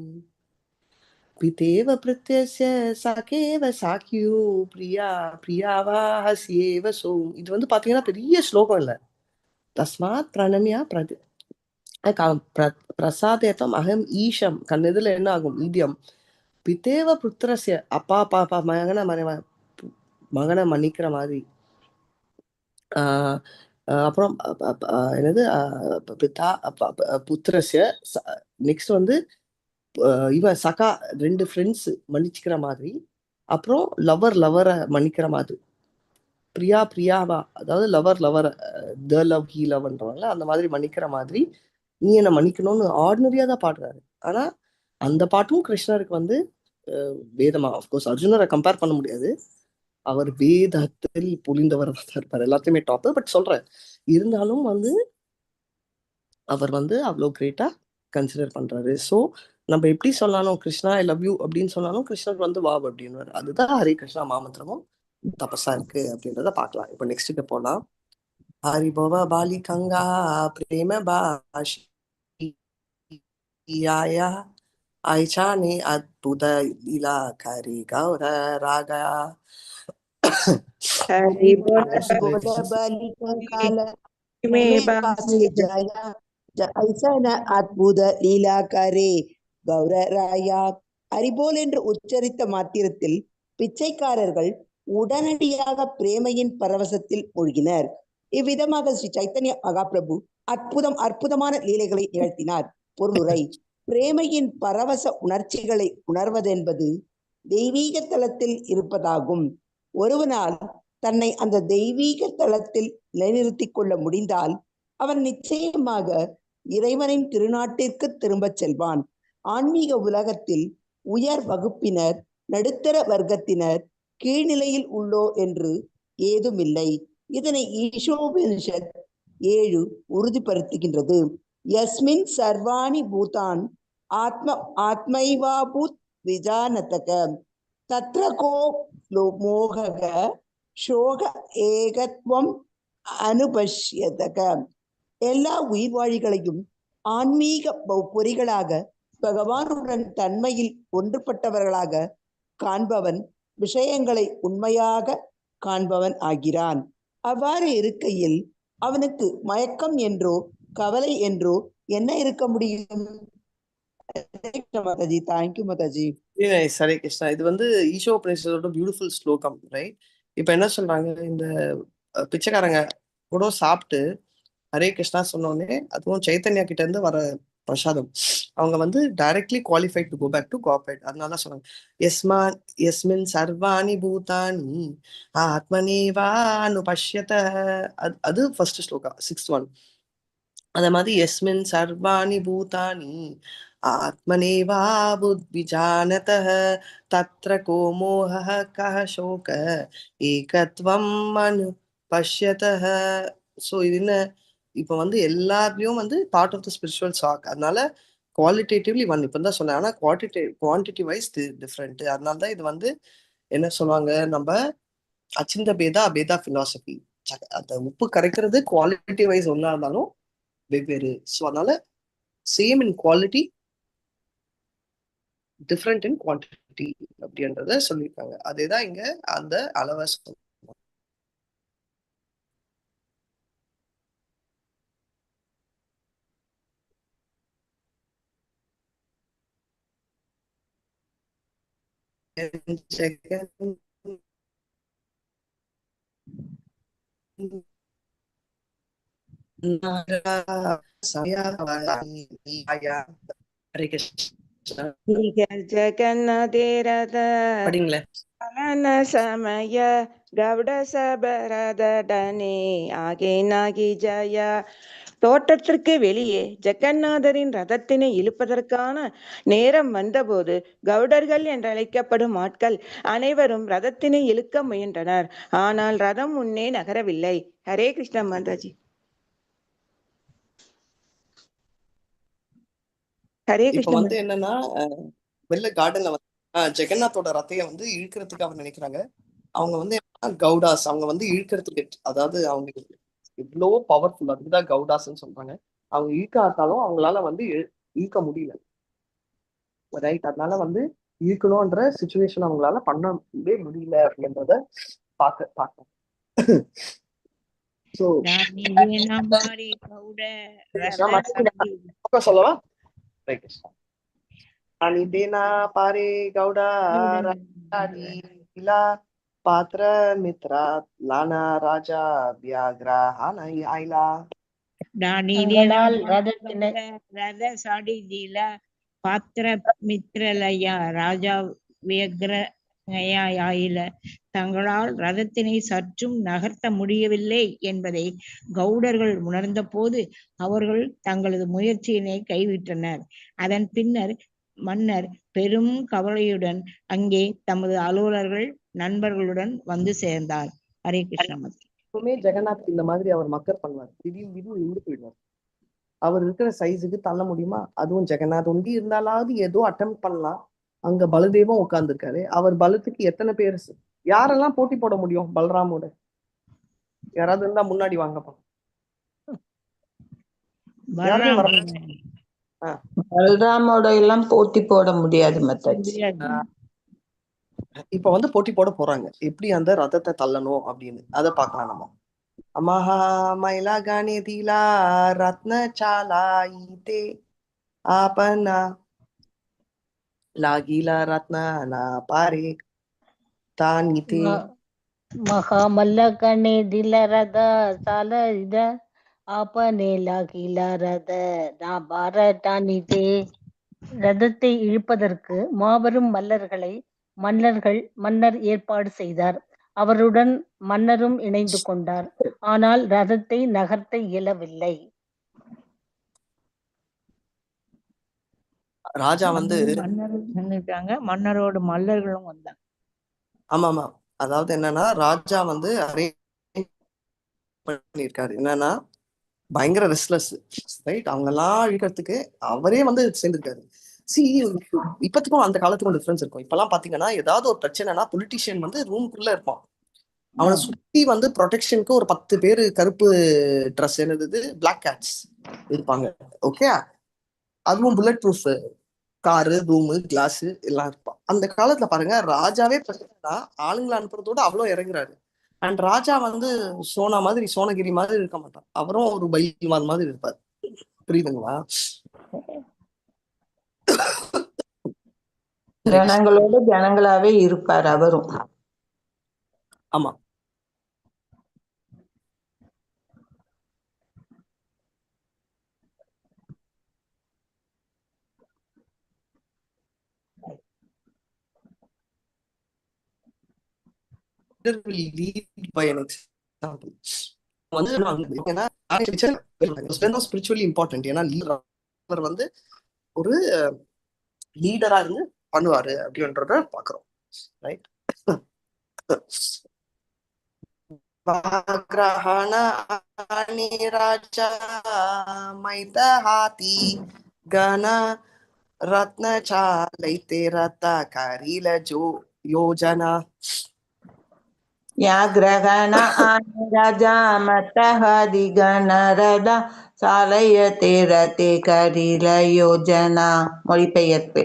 பிதேவ பிரத்யஸ்ய சகேவ சாக்கியோ பிரியா பிரியாவாஹஸ்யேவ சோம். இது வந்து பாத்தீங்கன்னா பெரிய ஸ்லோகம் இல்ல. தஸ்மாத் பிரணம்யா பிரசாதயத்வம் அகம் ஈஷம். கண்ணெதில் என்ன ஆகும்? ஈதியம். பிதேவ புத்திரஸ்ய அப்பா பாப்பா மகனை மன்னிக்கிற மாதிரி. அப்புறம் என்னது பிதா புத்திரஸ்ய. நெக்ஸ்ட் வந்து இவன் சகா 2 ஃப்ரெண்ட்ஸ் மன்னிச்சுக்கிற மாதிரி. அப்புறம் லவரை மன்னிக்கிற மாதிரி. பிரியா பிரியாவா, அதாவது லவர் த லவ் ஹீ லவ்ன்றவங்கள அந்த மாதிரி மன்னிக்கிற மாதிரி நீ என்ன மன்னிக்கணும்னு ஆர்டினரியா தான் பாடுறாரு. ஆனா அந்த பாட்டும் கிருஷ்ணருக்கு வந்து வேதமா. அஃப்கோர்ஸ் அர்ஜுனரை கம்பேர் பண்ண முடியாது, அவர் வேதத்தில் புரிந்தவர் தான் இருப்பார், எல்லாத்தையுமே டாப். பட் சொல்றேன், இருந்தாலும் வந்து அவர் வந்து அவ்வளோ கிரேட்டா கன்சிடர் பண்றாரு. ஸோ நம்ம எப்படி சொன்னாலும் கிருஷ்ணா ஐ லவ் யூ அப்படின்னு சொன்னாலும் கிருஷ்ணர் வந்து வாவ் அப்படின்னு. அதுதான் ஹரே கிருஷ்ணா மாமந்திரமும் தபஸா இருக்கு அப்படின்றத பார்க்கலாம். இப்போ நெக்ஸ்ட்டுக்கு போலாம். ஹரி பவ பாலிகங்கா பிரேம பாஷியாயா ஐச்சானே அத்புத லீலாகாரி கௌர ராகா. ஹரி போல बोल बालिकंकाल மே में பாசி पास जाया ऐसा न அற்புத லீலாக்காரே கௌரராயா. அரிபோல் என்று உச்சரித்த மாத்திரத்தில் பிச்சைக்காரர்கள் உடனடியாக பிரேமையின் பரவசத்தில் மூழ்கினர். இவ்விதமாக ஸ்ரீ சைத்தன்ய மகாபிரபு அற்புதமான லீலைகளை நிகழ்த்தினார். பொருளுரை: பிரேமையின் பரவச உணர்ச்சிகளை உணர்வதென்பது தெய்வீக தளத்தில் இருப்பதாகும். ஒருவனால் தன்னை அந்த தெய்வீக தளத்தில் நிலைநிறுத்திக் கொள்ள முடிந்தால் அவன் நிச்சயமாக இறைவனின் திருநாட்டிற்கு திரும்பச் செல்வான். ஆன்மீக உலகத்தில் உயர் வகுப்பினர், நடுத்தர வர்க்கத்தினர், கீழ்நிலையில் உள்ளோ என்று ஏதுமில்லை. இதனை ஈஷோபனிஷத் 7 உறுதிப்படுத்துகின்றது. யஸ்மின் சர்வாணி பூதான் ஆத்மைவாபூத் விஜானதக தத்ர கோ மோகக சோக ஏகத்வம் அனுபஷ்யதக. எல்லா உயிர்வாழிகளையும் ஆன்மீக பொறிகளாக பகவானுடன் தன்மையில் ஒன்றுபட்டவர்களாக காண்பவன் விஷயங்களை உண்மையாக காண்பவன் ஆகிறான். அவ்வாறு இருக்கையில் அவனுக்கு மயக்கம் என்றோ கவலை என்றோ என்ன இருக்க முடியும்? மாதாஜி, தேங்க்யூ மாதாஜி. ஹரே கிருஷ்ணா. இது வந்து ஈஷோபனிஷத்தோட பியூட்டிஃபுல் ஸ்லோகம், ரைட்? இப்ப என்ன சொல்றாங்க, இந்த பிச்சைக்காரங்க கூட சாப்பிட்டு ஹரே கிருஷ்ணா சொன்னோடனே அதுவும் சைத்தன்யா கிட்ட இருந்து வர பிரசாதம், அவங்க வந்து directly qualified to go back to corporate. அதனால சொல்றாங்க யஸ்மின் சர்வாணி பூதானி ஆத்மனேவானு பஷ்யத. அது ஃபர்ஸ்ட் ஸ்லோகா 6th one. அதே மாதிரி யஸ்மின் சர்வாணி பூதானி ஆத்மனேவா புத்விஜானதஹ தத்ர கோ மோஹः கஹ சோக ஏகத்வம் அனு பஷ்யதஹ. ஸோ இது என்ன, இப்போ வந்து எல்லாத்தையும் வந்து part of the spiritual sake. அதனால குவாலிட்டேட்டிவ்லி ஒன் இப்போ தான் சொன்னேன், ஆனால் குவான்டிட்டி வைஸ் டிஃப்ரெண்ட். அதனால தான் இது வந்து என்ன சொல்லுவாங்க, நம்ம அச்சிந்த பேதா அபேதா பிலாசபி. அந்த உப்பு கரைக்கிறது குவாலிட்டி வைஸ் ஒன்றா இருந்தாலும் வெவ்வேறு. ஸோ அதனால same in quality, different in quantity அப்படின்றத சொல்லியிருக்காங்க. அதேதான் இங்க அந்த அளவை சொல்லுவாங்க. ஹரே கிருஷ்ணா. ஜெகநாதேரத படிங்களேன். பலன சமய கவுட சபரதடனே ஆகே நாகி ஜய. தோட்டத்திற்கு வெளியே ஜெகநாதரின் ரதத்தினை இழுப்பதற்கான நேரம் வந்தபோது கவுடர்கள் என்றழைக்கப்படும் ஆட்கள் அனைவரும் ரதத்தினை இழுக்க முயன்றனர். ஆனால் ரதம் முன்னே நகரவில்லை. ஹரே கிருஷ்ணா மாதாஜி. ஹரே இப்ப கிருஷ்ணா. வந்து என்னன்னா வெளில கார்டன்ல வந்து ஜெகநாத்தோட ரத்தைய வந்து இழுக்கிறதுக்கு அவர் நினைக்கிறாங்க. அவங்க வந்து கவுடாஸ், அவங்க வந்து இழுக்கிறதுக்கு, அதாவது அவங்க இவ்வளோ பவர்ஃபுல், அதுக்குதான் கவுடாஸ்ன்னு சொல்றாங்க. அவங்க இழுக்காட்டாலும் அவங்களால வந்து இழுக்க முடியல, ரைட்? அதனால வந்து இழுக்கணும்ன்ற சுச்சுவேஷன் அவங்களால பண்ணவே முடியல அப்படின்றத பார்க்க சொல்லவா? பாரே கவுடா பாத்திர மித்ரா லானா ராஜா வியாகிரஹான ஆயிலா. ரத சாடிதில பாத்திர மித்ரலயா ராஜா வியக்ரயாயில. தங்களால் ரதத்தினை சற்றும் நகர்த்த முடியவில்லை என்பதை கவுடர்கள் உணர்ந்த போது அவர்கள் தங்களது முயற்சியினை கைவிட்டனர். அதன் பின்னர் மன்னர் பெரும் கவலையுடன் அங்கே தமது அலுவலர்கள் நண்பர்களுடன் வந்து சேர்ந்தார். ஹரே கிருஷ்ணா. எப்பவுமே ஜெகநாத் இந்த மாதிரி அவர் மக்கர் பண்ணுவார். திடீர்னு இருந்து போயிடுவார். அவர் இருக்கிற சைஸுக்கு தள்ள முடியுமா? அதுவும் ஜெகநாத் ஒண்டி இருந்தாலாவது ஏதோ அட்டம் பண்ணலாம். அங்க பலதேவம் உட்கார்ந்துருக்காரு. அவர் பலத்துக்கு எத்தனை பேர், யாரெல்லாம் போட்டி போட முடியும் பலராமோட? யாராவது இருந்தா முன்னாடி வாங்கப்பா. பலராமோட எல்லாம் போட்டி போட முடியாது மாதாஜி. இப்ப வந்து போட்டி போட போறாங்க, எப்படி அந்த ரதத்தை தள்ளணும் அப்படின்னு. அதை பார்க்கலாம் நம்ம. மகா மயிலா கானே தீலா ரத்ன சாலாயிதே ஆபனா லாகிலா ரத்ன நா பாரே தானிதே. மகாமல்ல கணே தில ரத சால இத ஆபனே லாகிலா ரத நா பார தானிதே. ரதத்தை இழுப்பதற்கு மாபெரும் மன்னர் ஏற்பாடு செய்தார். அவருடன் மன்னரும் இணைந்து கொண்டார். ஆனால் ரதத்தை நகர்த்த இயலவில்லை. ராஜா வந்து மன்னரோடு மல்லர்களும் வந்தாங்க. ஆமா, அதாவது என்னன்னா ராஜா வந்து பண்ணிருக்காரு. என்னன்னா பயங்கர ரெஸ்ட்லெஸ், ரைட்? அவங்க எல்லாம் இழுக்கிறதுக்கு அவரே வந்து சேர்ந்திருக்காரு. இப்பத்துக்கும் அந்த காலத்துக்கும் டிஃபரன்ஸ் இருக்கும். இப்பெல்லாம் பாத்தீங்கன்னா ஏதாவது ஒரு பிரச்சனைனா பொலிட்டிஷியன் வந்து ரூம்குள்ள இருப்பான். அவனை சுத்தி வந்து ப்ரொடெக்ஷனுக்கு ஒரு 10 பேரு கருப்பு ட்ரெஸ் என்னது பிளாக் கேட்ஸ் இருப்பாங்க. ஓகே, அதுவும் bullet proof car, room, glass எல்லாம் இருப்பான். அந்த காலத்துல பாருங்க, ராஜாவே பிரச்சனைனா ஆளுங்களை அனுப்புறதோட அவ்வளவு இறங்குறாரு. அண்ட் ராஜா வந்து சோனகிரி மாதிரி இருக்க மாட்டான். அவரும் ஒரு பைல்வான் மாதிரி இருப்பார். புரியுதுங்களா? ஜனங்களோட ஜனங்களாவே இருப்பார் அவரும். ஆமா, ஸ்பிரிச்சுவலி இம்பார்ட்டன்ட். ஏன்னா லீடர் வந்து ஒரு லீடரா இருந்து பண்ணுவாரு அப்படின்றத பாக்குறோம், ரைட்? வாக்ரஹண ஆனி ராஜா மைதஹாதி கன ரத்ன சாலைதே ரத கரில யோஜனா. யாக்ரகண ஆனி ராஜா மத்தஹாதி கன ரத சாலைய தேரத்தே கரில யோஜனா. மொழிபெயர்ப்பு.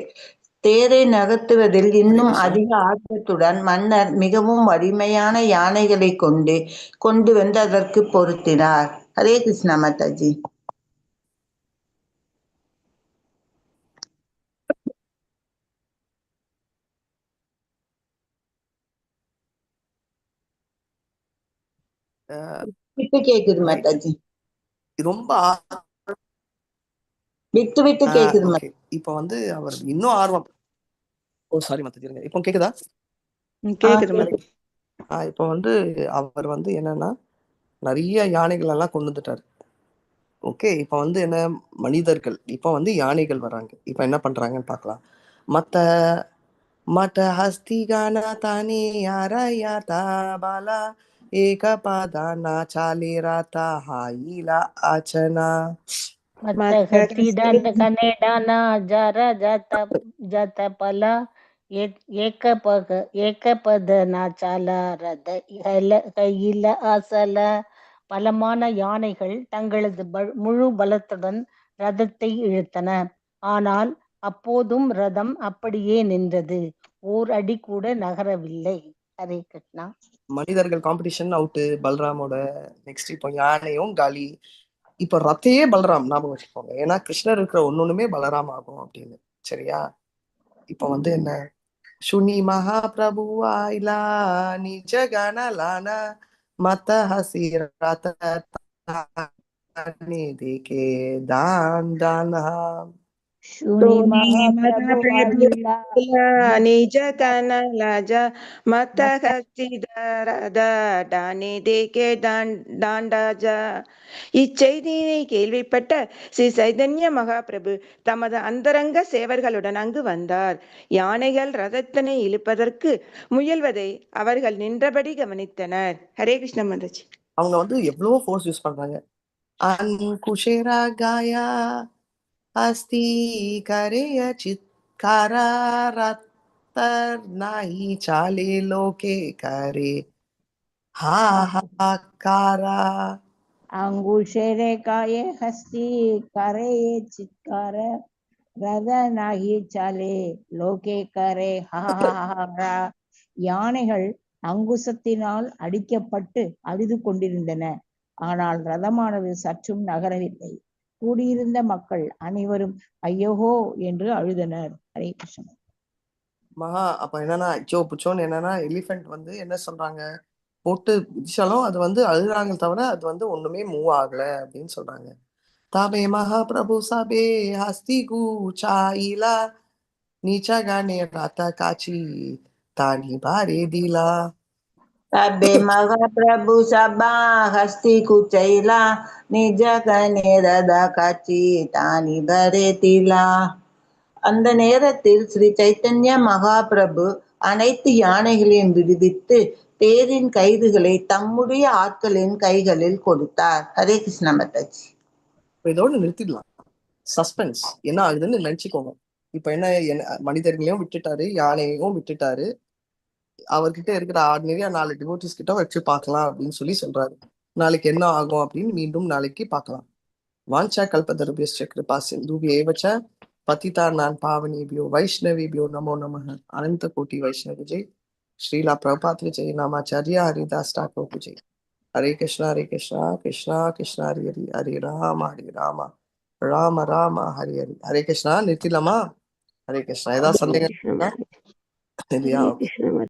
தேரை நகர்த்துவதில் இன்னும் கிருஷ்ணா. அதிக ஆர்வத்துடன் மன்னர் மிகவும் வலிமையான யானைகளை கொண்டு வந்து அதற்கு பொருத்தினார். ஹரே கிருஷ்ணா மாதாஜி. விட்டு கேக்குது Right. மாதாஜி. ரொம்ப விட்டு விட்டு கேக்குது ஓகே. இப்போ வந்து அவர் இன்னும் ஆர்வம். ஓ சாரி மாதாஜி, இருங்க. இப்போ கேக்குதா? கேக்குது மாதாஜி. இப்போ வந்து அவர் வந்து என்னன்னா நிறைய யானைகள் எல்லாம் கொண்டு வந்துட்டாரு. ஓகே, இப்போ வந்து என்ன, மனிதர்கள் இப்போ வந்து யானைகள் வராங்க. இப்போ என்ன பண்றாங்கன்னு பார்க்கலாம். மத்த ஹஸ்திகான தானே யாரா பாலா ஏக பாதா நா சாலே ராத்தா ஹாயிலா ஆச்சனா. ಮತ್ತ ಕನೆಡಾನ ಜರ ಜತ ಫಲ ஏகபத நாச்சால ரத கையில ஆசல. பலமான யானைகள் தங்களது முழு பலத்துடன் ரதத்தை இழுத்தன. ஆனால் அப்போதும் ரதம் அப்படியே நின்றது, ஓர் அடி கூட நகரவில்லை. ஹரே கிருஷ்ணா. மனிதர்கள் காம்படிஷன் அவுட்டு பல்ராமோட. நெக்ஸ்ட் இப்போ யானையும் காலி. இப்போ ரத்தையே பலராம் ஞாபகம் வச்சுக்கோங்க. ஏன்னா கிருஷ்ணர் இருக்கிற ஒன்னொண்ணுமே பலராம் ஆகும் அப்படின்னு. சரியா? இப்போ வந்து என்ன, சுனி மகாபிரபு ஆயிலா நிஜ கனலான மத்த ஹசிரத தேகே தான் தானா. ಶುನಿ ಮಹಾಪ್ರಭು ಆಗಿಲ್ಲ ನಿಜ ಕನಲಜ ಮತ ಹಸಿದರದ டானே தேகே தாண்டாஜ. இச்செய்தியினை கேள்விப்பட்ட ஸ்ரீ சைதன்ய மகாபிரபு தமது அந்தரங்க சேவர்களுடன் அங்கு வந்தார். யானைகள் ரதத்தினை இழுப்பதற்கு முயல்வதை அவர்கள் நின்றபடி கவனித்தனர். ஹரே கிருஷ்ண மாதாஜி. அவங்க வந்து எவ்வளவோ ஃபோர்ஸ் யூஸ் பண்றாங்க. அன்குஷேரா காயா அஸ்தி கரேய சித்காரா ரத்தர் நாஹி சாலே லோகே கரே हाहाकारा. अंगूशेरे काये हस्ती करे ये चित्कार ரத நாகி சாலே லோகே கரே ஹஹஹஹா. யானைகள் அங்குசத்தினால் அடிக்கப்பட்டு அழுது கொண்டிருந்தன. ஆனால் ரதமானது சற்றும் நகரவில்லை. கூடியிருந்த மக்கள் அனைவரும் ஐயோஹோ என்று அழுதனர். ஹரே கிருஷ்ணா. அப்ப என்னன்னா அச்சோ புச்சோன்னு என்னன்னா எலிஃபென்ட் வந்து என்ன சொல்றாங்க, போட்டு மிதிச்சாலும் அது வந்து அழுகுறாங்க தவிர அது வந்து ஒண்ணுமே மூவ் ஆகல அப்படின்னு சொல்றாங்க. தாபே மகாபிரபு சாபே ஹஸ்தி குச்சாயிலா நீச்சா கானே ராத்தா காச்சி தானி பாரே திலா. தபே மகாபிரபு சபா ஹஸ்தி குச்சைலா நிஜ கனே ரதா காட்சி தானி பரே திலா. அந்த நேரத்தில் ஸ்ரீ சைத்தன்ய மகாபிரபு அனைத்து யானைகளையும் விடுவித்து தேரின் கயிறுகளை தம்முடைய ஆட்களின் கைகளில் கொடுத்தார். ஹரே கிருஷ்ண மாதாஜி. இதோட நிறுத்திடலாம். சஸ்பென்ஸ் என்ன ஆகுதுன்னு நினைச்சுக்கோங்க. இப்ப என்ன, மனிதர்களையும் விட்டுட்டாரு, யானையையும் விட்டுட்டாரு. அவர்கிட்ட இருக்கிற நிறைய 4 டிவோட்டிஸ் கிட்ட வச்சு பார்க்கலாம் அப்படின்னு சொல்றாரு. நாளைக்கு என்ன ஆகும் அப்படின்னு மீண்டும் நாளைக்கு பார்க்கலாம். வாஞ்சா கல்பதருபியஸ்ச கிருபா சிந்துபிய ஏவச்ச பதிதானான் பாவனேபியோ வைஷ்ணவேபியோ நமோ நமः. அனந்த கோட்டி வைஷ்ணவ ஜெய். ஸ்ரீலா பிரபாத் விஜய் நாமாச்சாரியா ஹரிதாஸ் டாக்கூர் விஜய். ஹரே கிருஷ்ணா கிருஷ்ணா கிருஷ்ணா ஹரி ஹரி ஹரே ராம ராம ராம ஹரி ஹரி. ஹரே கிருஷ்ணா. நிறுத்திடலாமா? ஹரே கிருஷ்ணா. ஏதாவது சந்தேகம் இல்லையா?